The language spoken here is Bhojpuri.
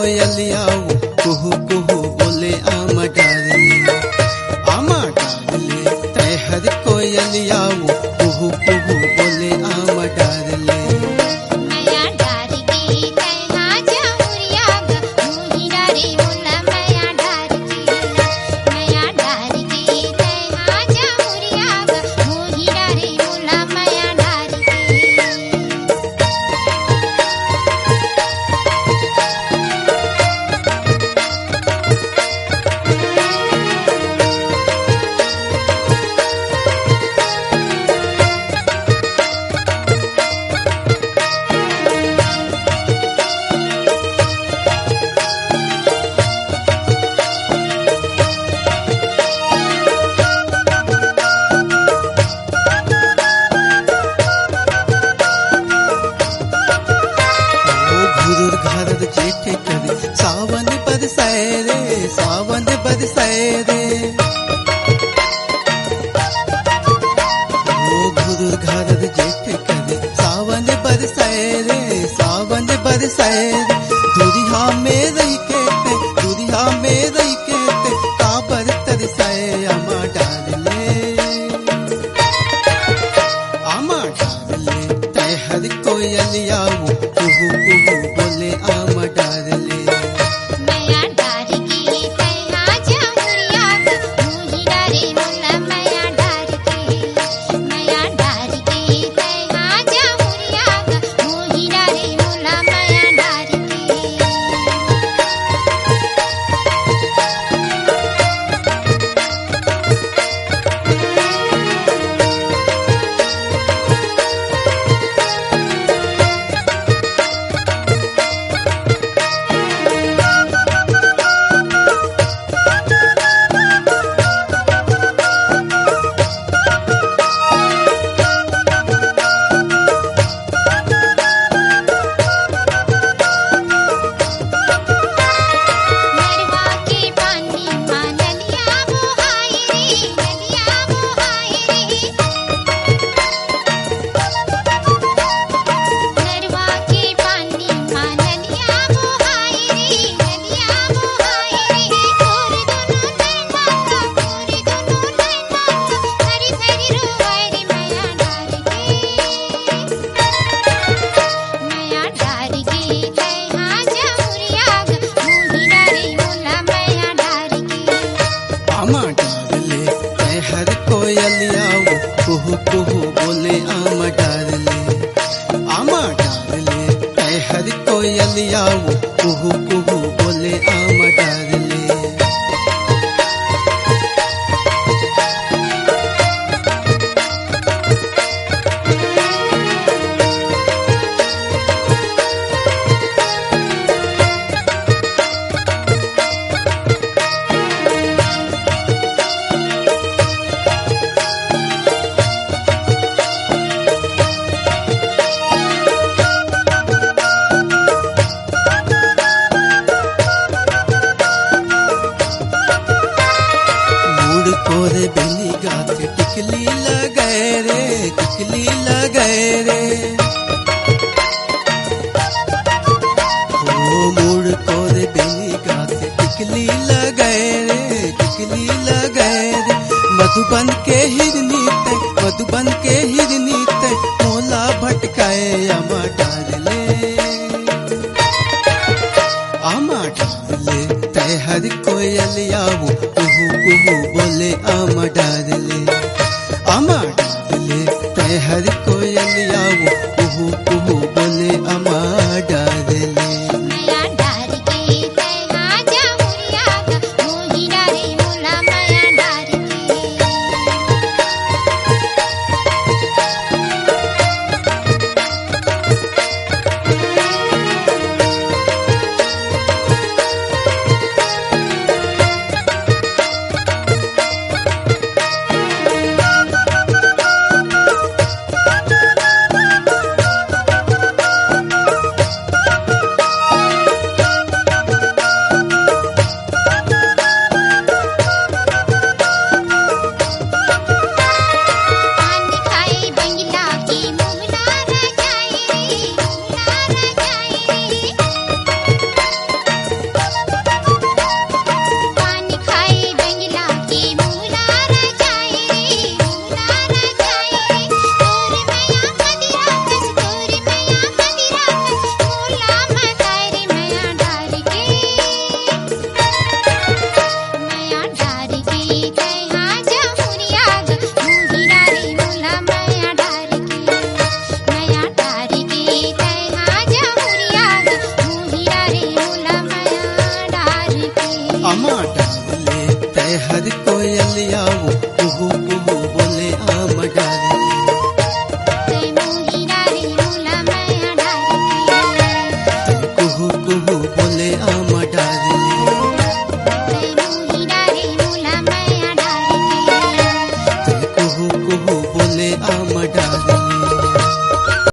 कोयलियाओ कुहू कुहू बोले आमा डारले तय हर कोयलियाओ कुहू कुहू बोले आमा डारले। मया डार के तय हाजा मुरियाग मुही डारे मुला मया डार के तय हाजा मुरियाग मुही डारे मुला मया डार के। घरद जेठे करे सावन बरसाए रे सावन बरसाए रे। ओ गुरु घरद जेठे करे सावन बरसाए रे सावन बरसाए रे। दुरिया में रही के दुरिया में रही के काबर तरसाए आमा डारले तय हर कोयलियाओ कुहू कुहू बोले आमा डारले। मया डार के तय हाजा मुरियाग मुही डारे मुला मया डार के तय हाजा मुरियाग मुही डारे मुला मया डार के। नरवा के पानी मां नदिया वो आए रे नदिया वो आए रे। नरवा के पानी मां नदिया वो आए रे नदिया वो आए रे। और दोनों नैना हरी हरी रोए रे मया डार के तय हाजा मुरियाग मुही डारे मुला मया डार के। आमा डारले तय हर कोयलियाओ कुहू कुहू बोले आमा डारले तय हर कोयलियाओ कुहू कुहू बोले आमा डारले। मूड कोरे बेली गाते टिकली लगाए रे टिकली लगाए रे। ओ मूड कोरे बेली गाते टिकली लगाए रे टिकली लगाए रे। मधुबन के हिरनी ते मोला भटकाए आमा डारले तय हर कोयलियाओ कुहू कुहू बोले आमा डारले तय हर कोयलियाओ कुहू कुहू बोले आमा डारले। मया डार के तय हाजा मुरियाग मुही डारे मुला मया डार के। कोयलिया वो कुहू